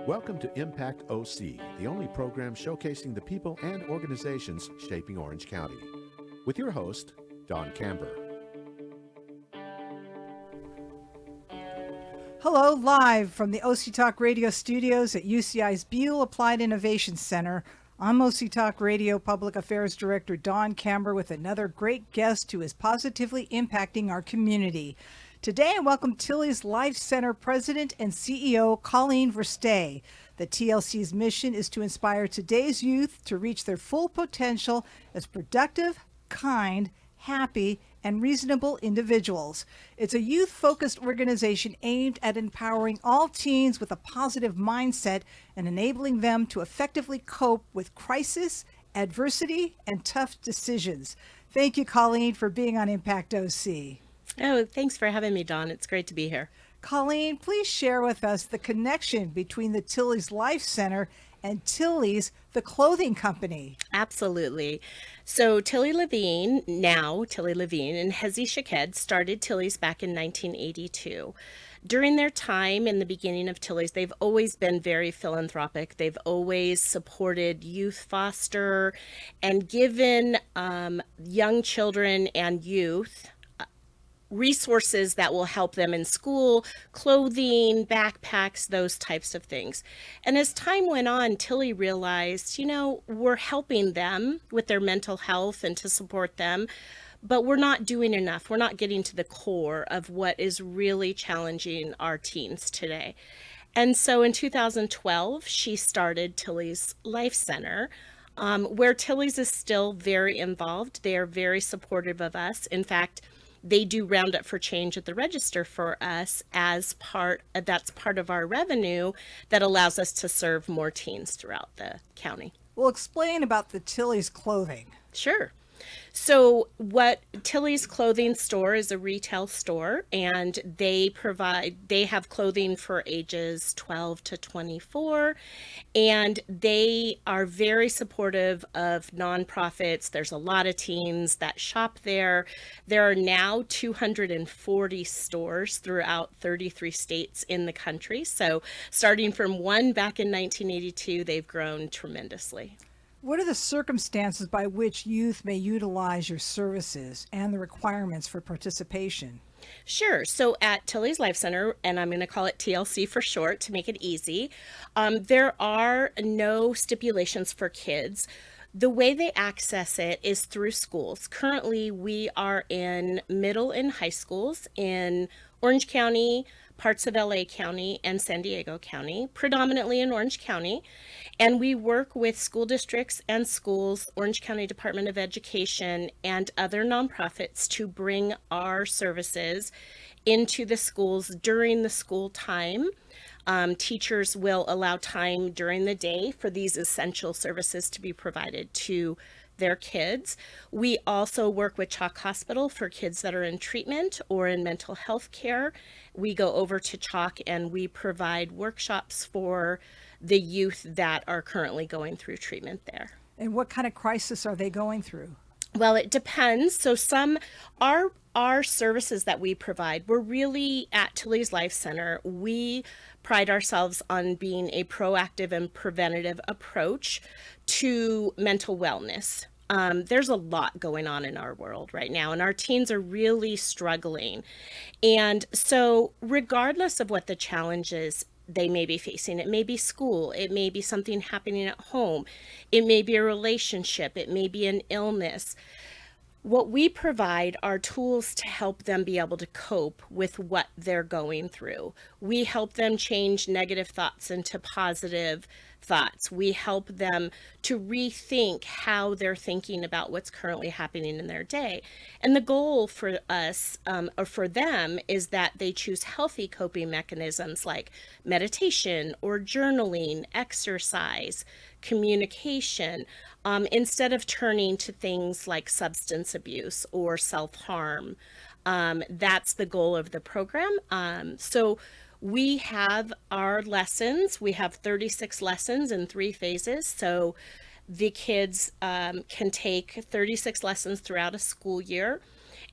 Welcome to Impact OC, the only program showcasing the people and organizations shaping Orange County. With your host, Don Camber. Hello, live from the OC Talk Radio studios at UCI's Buell Applied Innovation Center. I'm OC Talk Radio Public Affairs Director Don Camber with another great guest who is positively impacting our community. Today, I welcome Tilley's Life Center President and CEO Colleen Versteeg. The TLC's mission is to inspire today's youth to reach their full potential as productive, kind, happy, and reasonable individuals. It's a youth-focused organization aimed at empowering all teens with a positive mindset and enabling them to effectively cope with crisis, adversity, and tough decisions. Thank you, Colleen, for being on Impact OC. Oh, thanks for having me, Dawn. It's great to be here. Colleen, please share with us the connection between the Tilley's Life Center and Tilley's, the clothing company. Absolutely. So Tilley Levine, now Tilley Levine, and Hezi Shaked started Tilley's back in 1982. During their time in the beginning of Tilley's, they've always been very philanthropic. They've always supported youth foster and given young children and youth resources that will help them in school, clothing, backpacks, those types of things. And as time went on, Tilley realized, we're helping them with their mental health and to support them, but we're not doing enough. We're not getting to the core of what is really challenging our teens today. And so in 2012, she started Tilley's Life Center, where Tilley's is still very involved. They are very supportive of us. In fact, they do Roundup for Change at the register for us that's part of our revenue that allows us to serve more teens throughout the county. Well, explain about the Tilley's clothing. Sure. So what Tilley's clothing store is a retail store, and they have clothing for ages 12 to 24, and they are very supportive of nonprofits. There's a lot of teens that shop there. There are now 240 stores throughout 33 states in the country. So starting from one back in 1982, they've grown tremendously. What are the circumstances by which youth may utilize your services and the requirements for participation? Sure. So at Tilley's Life Center, and I'm going to call it TLC for short to make it easy, there are no stipulations for kids. The way they access it is through schools. Currently, we are in middle and high schools in Orange County, parts of LA County, and San Diego County, predominantly in Orange County. And we work with school districts and schools, Orange County Department of Education, and other nonprofits to bring our services into the schools during the school time. Teachers will allow time during the day for these essential services to be provided to their kids. We also work with Chalk Hospital for kids that are in treatment or in mental health care. We go over to Chalk and we provide workshops for the youth that are currently going through treatment there. And what kind of crisis are they going through? Well, it depends. So some our services that we provide, we're really at Tilley's Life Center. We pride ourselves on being a proactive and preventative approach to mental wellness. There's a lot going on in our world right now, and our teens are really struggling. And so regardless of what the challenges they may be facing, it may be school, it may be something happening at home, it may be a relationship, it may be an illness. What we provide are tools to help them be able to cope with what they're going through. We help them change negative thoughts into positive thoughts. We help them to rethink how they're thinking about what's currently happening in their day. And the goal for us, or for them, is that they choose healthy coping mechanisms like meditation or journaling, exercise, communication, instead of turning to things like substance abuse or self-harm. That's the goal of the program. So we have our lessons. We have 36 lessons in 3 phases. So the kids can take 36 lessons throughout a school year.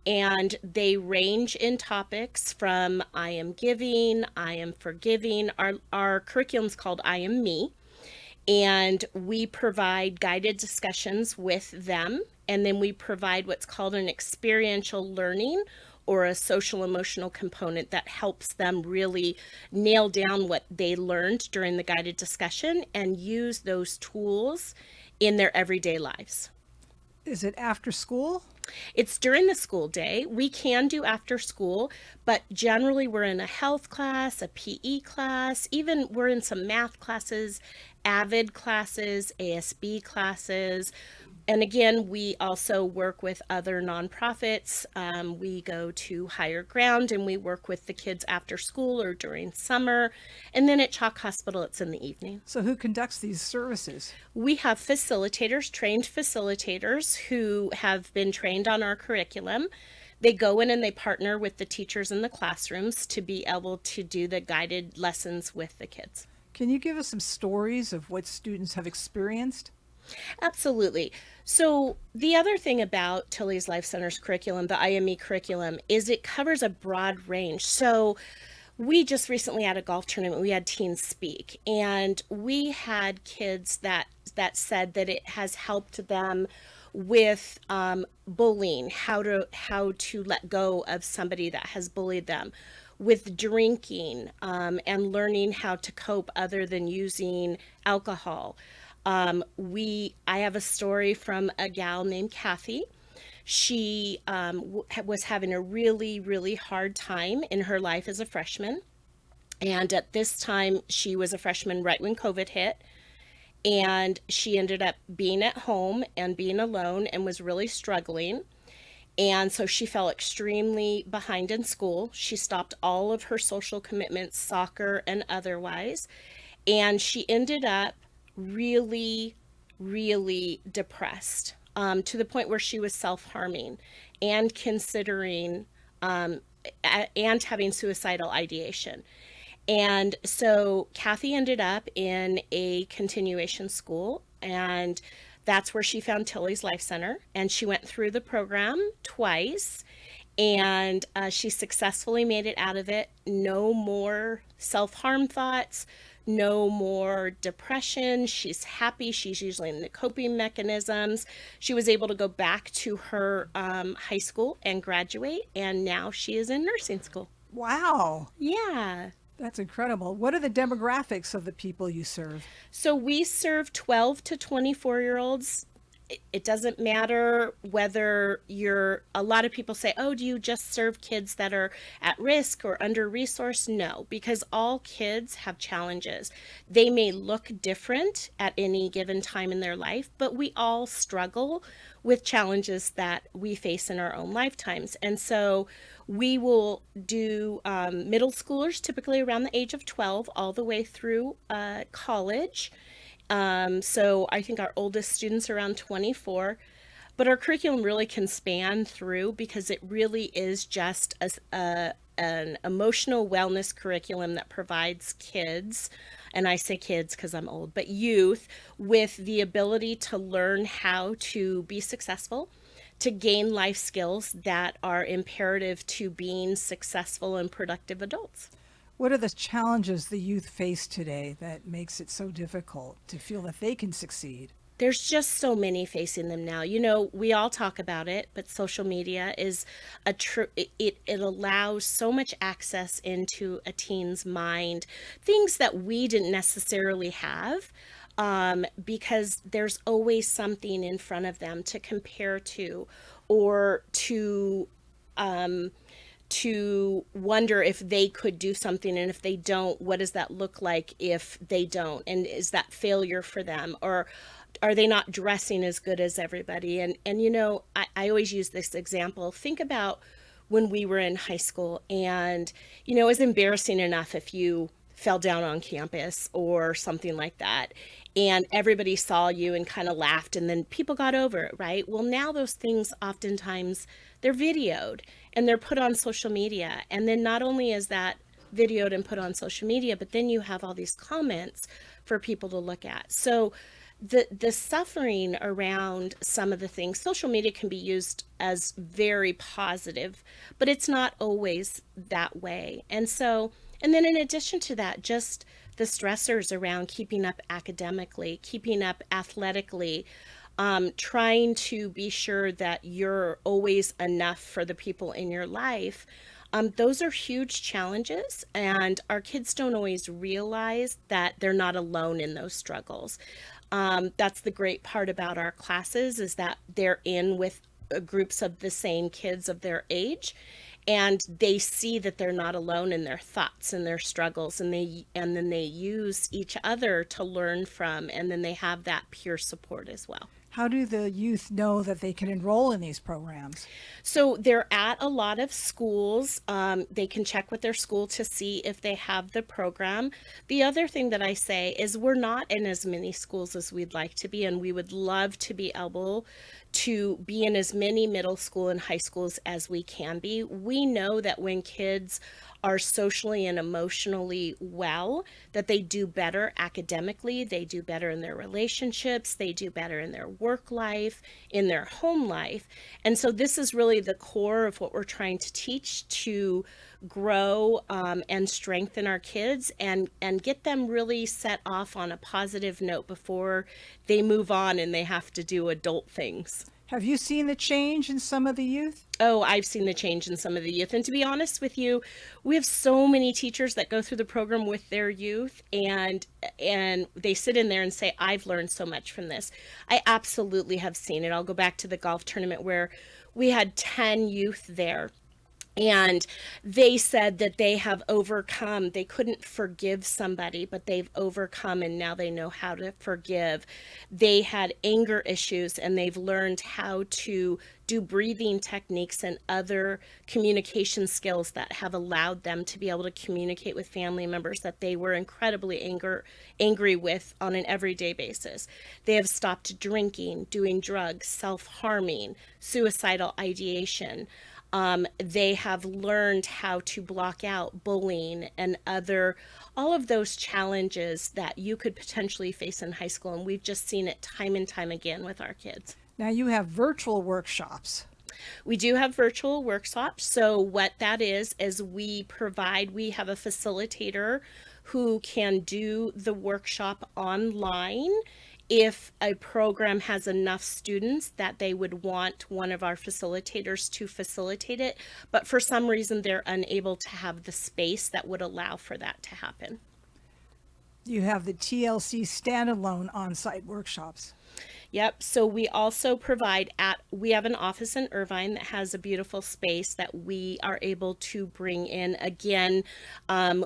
And they range in topics from I am giving, I am forgiving. Our curriculum's called I Am Me. And we provide guided discussions with them. And then we provide what's called an experiential learning or a social emotional component that helps them really nail down what they learned during the guided discussion and use those tools in their everyday lives. Is it after school? It's during the school day. We can do after school, but generally we're in a health class, a PE class, even we're in some math classes, AVID classes, ASB classes. And again, we also work with other nonprofits. We go to Higher Ground and we work with the kids after school or during summer. And then at Chalk Hospital, it's in the evening. So who conducts these services? We have facilitators, trained facilitators who have been trained on our curriculum. They go in and they partner with the teachers in the classrooms to be able to do the guided lessons with the kids. Can you give us some stories of what students have experienced? Absolutely. So the other thing about Tilley's Life Center's curriculum, the IME curriculum, is it covers a broad range. So we just recently had a golf tournament. We had teens speak, and we had kids that said that it has helped them with bullying, how to let go of somebody that has bullied them, with drinking, and learning how to cope other than using alcohol. I have a story from a gal named Kathy. She was having a really, really hard time in her life as a freshman. And at this time, she was a freshman right when COVID hit. And she ended up being at home and being alone and was really struggling. And so she fell extremely behind in school. She stopped all of her social commitments, soccer and otherwise. And she ended up really, really depressed, to the point where she was self-harming and considering and having suicidal ideation. And so Kathy ended up in a continuation school, and that's where she found Tilley's Life Center, and she went through the program twice, and she successfully made it out of it. No more self-harm thoughts, no more depression. She's happy. She's using the coping mechanisms. She was able to go back to her high school and graduate, and now she is in nursing school. Wow. Yeah. That's incredible. What are the demographics of the people you serve? So we serve 12 to 24-year-olds. It doesn't matter whether a lot of people say, oh, do you just serve kids that are at risk or under-resourced? No, because all kids have challenges. They may look different at any given time in their life, but we all struggle with challenges that we face in our own lifetimes. And so we will do middle schoolers, typically around the age of 12, all the way through college. So I think our oldest students are around 24, but our curriculum really can span through because it really is just an emotional wellness curriculum that provides kids, and I say kids because I'm old, but youth, with the ability to learn how to be successful, to gain life skills that are imperative to being successful and productive adults. What are the challenges the youth face today that makes it so difficult to feel that they can succeed? There's just so many facing them now. You know, we all talk about it, but social media is it allows so much access into a teen's mind, things that we didn't necessarily have, because there's always something in front of them to compare to, or to wonder if they could do something, and if they don't, what does that look like if they don't, and is that failure for them, or are they not dressing as good as everybody? And you know, I always use this example. Think about when we were in high school, and you know, it was embarrassing enough if you fell down on campus or something like that, and everybody saw you and kind of laughed, and then people got over it, right? Well, now those things oftentimes they're videoed and they're put on social media, and then not only is that videoed and put on social media, but then you have all these comments for people to look at. So the suffering around some of the things, social media can be used as very positive, but it's not always that way. And then in addition to that, just the stressors around keeping up academically, keeping up athletically, trying to be sure that you're always enough for the people in your life. Those are huge challenges, and our kids don't always realize that they're not alone in those struggles. That's the great part about our classes, is that they're in with groups of the same kids of their age, and they see that they're not alone in their thoughts and their struggles, and then they use each other to learn from, and then they have that peer support as well. How do the youth know that they can enroll in these programs? So they're at a lot of schools. They can check with their school to see if they have the program. The other thing that I say is we're not in as many schools as we'd like to be, and we would love to be able to be in as many middle school and high schools as we can be. We know that when kids are socially and emotionally well, that they do better academically, they do better in their relationships, they do better in their work life, in their home life. And so this is really the core of what we're trying to teach, to grow and strengthen our kids, and get them really set off on a positive note before they move on and they have to do adult things. Have you seen the change in some of the youth? Oh, I've seen the change in some of the youth. And to be honest with you, we have so many teachers that go through the program with their youth, and they sit in there and say, I've learned so much from this. I absolutely have seen it. I'll go back to the golf tournament where we had 10 youth there. And they said that they have overcome, they couldn't forgive somebody, but they've overcome, and now they know how to forgive. They had anger issues, and they've learned how to do breathing techniques and other communication skills that have allowed them to be able to communicate with family members that they were incredibly angry with on an everyday basis. They have stopped drinking, doing drugs, self-harming, suicidal ideation. They have learned how to block out bullying and all of those challenges that you could potentially face in high school. And we've just seen it time and time again with our kids. Now you have virtual workshops. We do have virtual workshops. So what that is we have a facilitator who can do the workshop online if a program has enough students that they would want one of our facilitators to facilitate it, but for some reason they're unable to have the space that would allow for that to happen. You have the TLC standalone on-site workshops. Yep. So we also we have an office in Irvine that has a beautiful space that we are able to bring in. Again,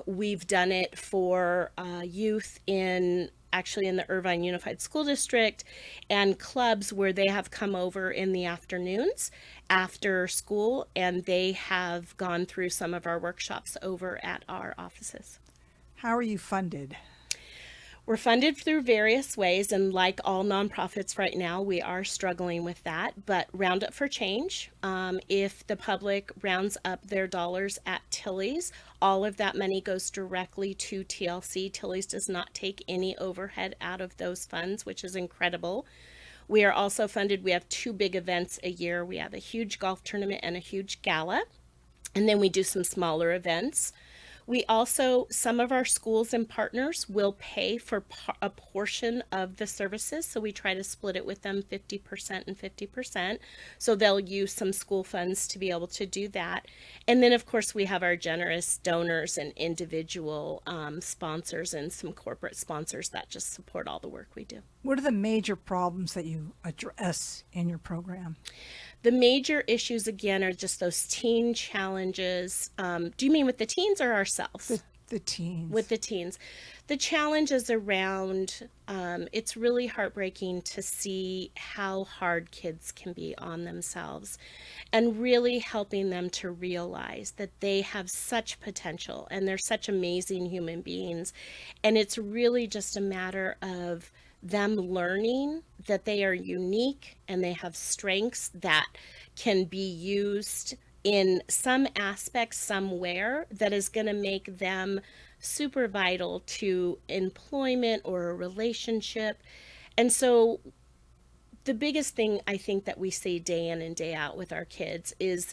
we've done it for youth in the Irvine Unified School District, and clubs where they have come over in the afternoons after school, and they have gone through some of our workshops over at our offices. How are you funded? We're funded through various ways, and like all nonprofits right now, we are struggling with that, but Round Up for Change, if the public rounds up their dollars at Tilly's, all of that money goes directly to TLC. Tilly's does not take any overhead out of those funds, which is incredible. We are also funded, we have 2 big events a year. We have a huge golf tournament and a huge gala, and then we do some smaller events. We also, some of our schools and partners will pay for a portion of the services, so we try to split it with them 50% and 50%. So they'll use some school funds to be able to do that. And then, of course, we have our generous donors and individual sponsors and some corporate sponsors that just support all the work we do. What are the major problems that you address in your program? The major issues, again, are just those teen challenges. Do you mean with the teens or ourselves? The teens. With the teens. The challenges around, it's really heartbreaking to see how hard kids can be on themselves, and really helping them to realize that they have such potential and they're such amazing human beings. And it's really just a matter of them learning that they are unique and they have strengths that can be used in some aspect somewhere that is going to make them super vital to employment or a relationship. And so the biggest thing I think that we see day in and day out with our kids is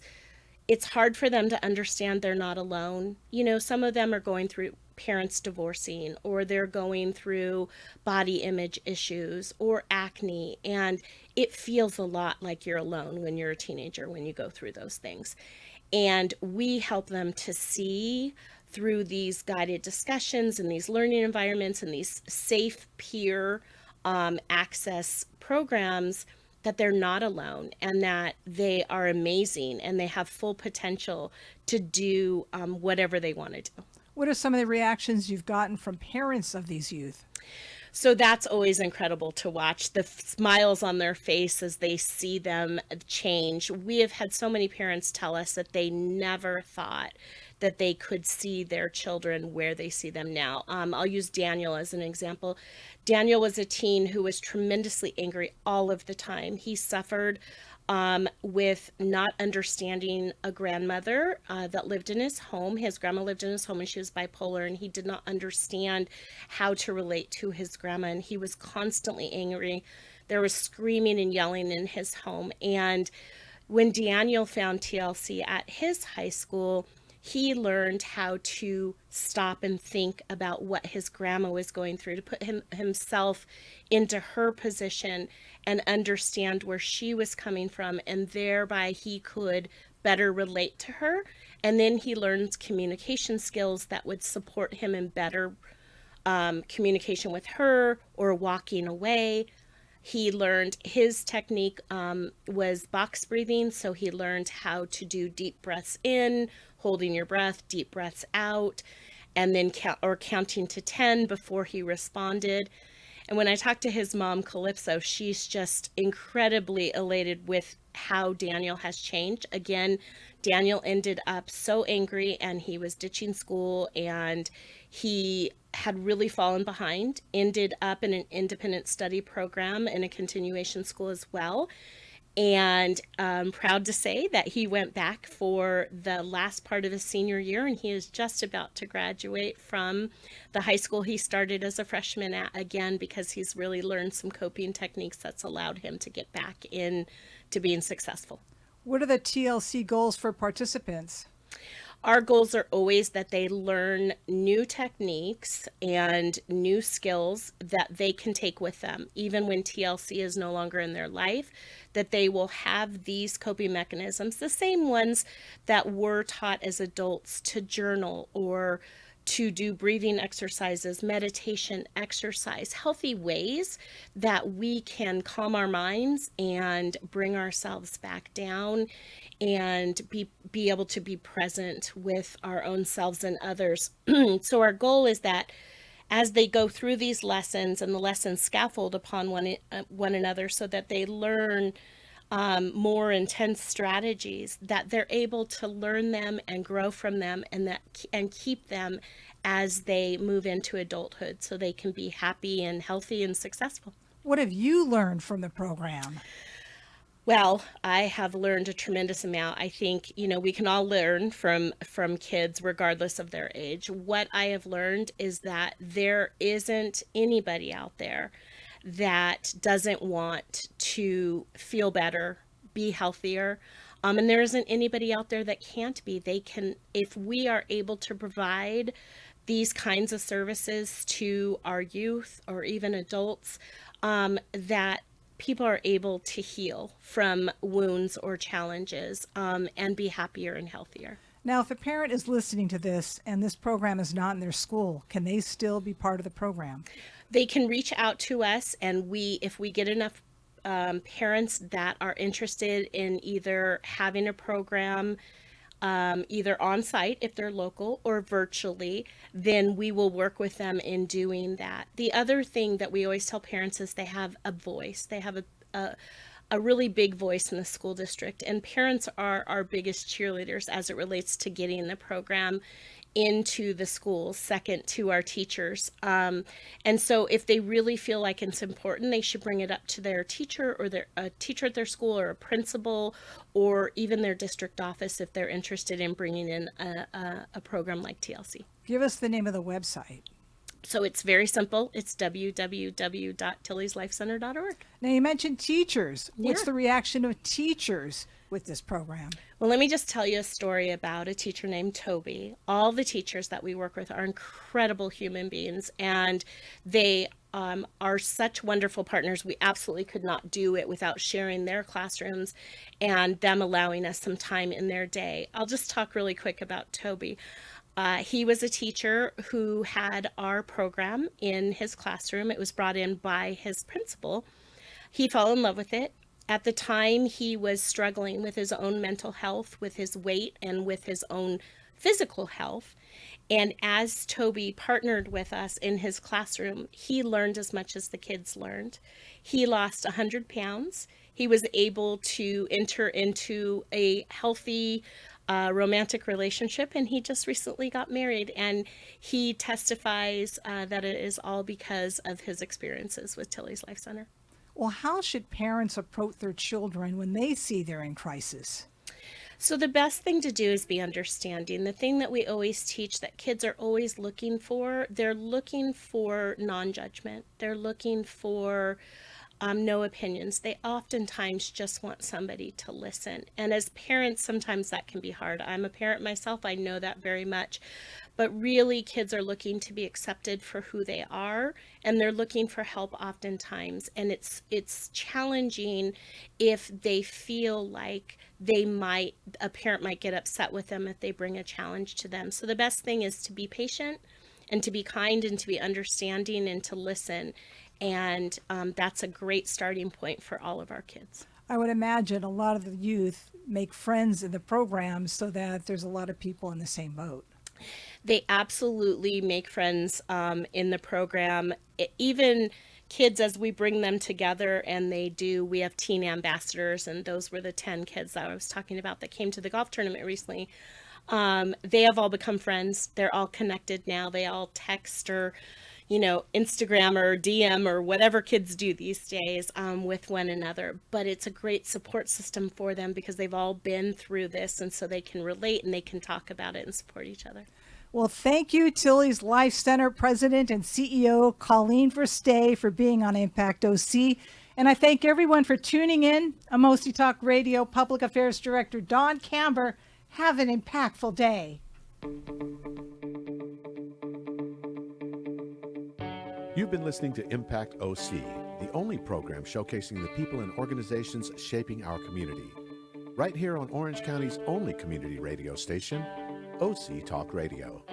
it's hard for them to understand they're not alone. You know, some of them are going through parents divorcing, or they're going through body image issues or acne. And it feels a lot like you're alone when you're a teenager, when you go through those things. And we help them to see through these guided discussions and these learning environments and these safe peer access programs that they're not alone and that they are amazing and they have full potential to do whatever they want to do. What are some of the reactions you've gotten from parents of these youth? So that's always incredible to watch, the smiles on their face as they see them change. We have had so many parents tell us that they never thought that they could see their children where they see them now. I'll use Daniel as an example. Daniel was a teen who was tremendously angry all of the time. He suffered with not understanding a grandmother that lived in his home. His grandma lived in his home and she was bipolar, and he did not understand how to relate to his grandma, and he was constantly angry. There was screaming and yelling in his home. And when Daniel found TLC at his high school, he learned how to stop and think about what his grandma was going through, to put himself into her position and understand where she was coming from, and thereby he could better relate to her. And then he learned communication skills that would support him in better communication with her or walking away. He learned his technique was box breathing, so he learned how to do deep breaths in, holding your breath, deep breaths out, and then counting to 10 before he responded. And when I talked to his mom, Calypso, she's just incredibly elated with how Daniel has changed. Again, Daniel ended up so angry and he was ditching school, and he had really fallen behind, ended up in an independent study program in a continuation school as well. And I'm proud to say that he went back for the last part of his senior year, and he is just about to graduate from the high school he started as a freshman at again, because he's really learned some coping techniques that's allowed him to get back in to being successful. What are the TLC goals for participants? Our goals are always that they learn new techniques and new skills that they can take with them, even when TLC is no longer in their life, that they will have these coping mechanisms, the same ones that we're taught as adults to journal or to do breathing exercises, meditation, exercise, healthy ways that we can calm our minds and bring ourselves back down and be able to be present with our own selves and others. So our goal is that as they go through these lessons, and the lessons scaffold upon one another so that they learn more intense strategies, that they're able to learn them and grow from them, and keep them as they move into adulthood so they can be happy and healthy and successful. What have you learned from the program? Well, I have learned a tremendous amount. I think, we can all learn from kids regardless of their age. What I have learned is that there isn't anybody out there that doesn't want to feel better, be healthier. And there isn't anybody out there that can't be. They can, if we are able to provide these kinds of services to our youth or even adults, that people are able to heal from wounds or challenges and be happier and healthier. Now, if a parent is listening to this and this program is not in their school, can they still be part of the program? They can reach out to us, and if we get enough parents that are interested in either having a program either on site if they're local or virtually, then we will work with them in doing that. The other thing that we always tell parents is they have a voice. They have a really big voice in the school district, and parents are our biggest cheerleaders as it relates to getting the program into the schools, second to our teachers. And so if they really feel like it's important, they should bring it up to their teacher or a teacher at their school, or a principal, or even their district office if they're interested in bringing in a program like TLC. Give us the name of the website. So it's very simple. It's www.tillieslifecenter.org. Now, you mentioned teachers. What's Yeah. the reaction of teachers with this program? Well, let me just tell you a story about a teacher named Toby. All the teachers that we work with are incredible human beings, and they are such wonderful partners. We absolutely could not do it without sharing their classrooms and them allowing us some time in their day. I'll just talk really quick about Toby. He was a teacher who had our program in his classroom. It was brought in by his principal. He fell in love with it. At the time, he was struggling with his own mental health, with his weight, and with his own physical health. And as Toby partnered with us in his classroom, he learned as much as the kids learned. He lost 100 pounds. He was able to enter into a healthy romantic relationship, and he just recently got married. And he testifies that it is all because of his experiences with Tillie's Life Center. Well, how should parents approach their children when they see they're in crisis? So the best thing to do is be understanding. The thing that we always teach that kids are always looking for, they're looking for non-judgment. They're looking for no opinions. They oftentimes just want somebody to listen. And as parents, sometimes that can be hard. I'm a parent myself. I know that very much. But really, kids are looking to be accepted for who they are, and they're looking for help oftentimes. And it's challenging if they feel like a parent might get upset with them if they bring a challenge to them. So the best thing is to be patient and to be kind and to be understanding and to listen. And that's a great starting point for all of our kids. I would imagine a lot of the youth make friends in the program so that there's a lot of people in the same boat. They absolutely make friends in the program. Even kids, as we bring them together, and we have teen ambassadors, and those were the 10 kids that I was talking about that came to the golf tournament recently. They have all become friends. They're all connected now. They all text or Instagram or DM or whatever kids do these days with one another. But it's a great support system for them because they've all been through this, and so they can relate and they can talk about it and support each other. Well, thank you, Tillie's Life Center President and CEO Colleen Versteeg, for being on Impact OC. And I thank everyone for tuning in. I'm OC Talk Radio Public Affairs Director Don Camber. Have an impactful day. You've been listening to Impact OC, the only program showcasing the people and organizations shaping our community. Right here on Orange County's only community radio station, OC Talk Radio.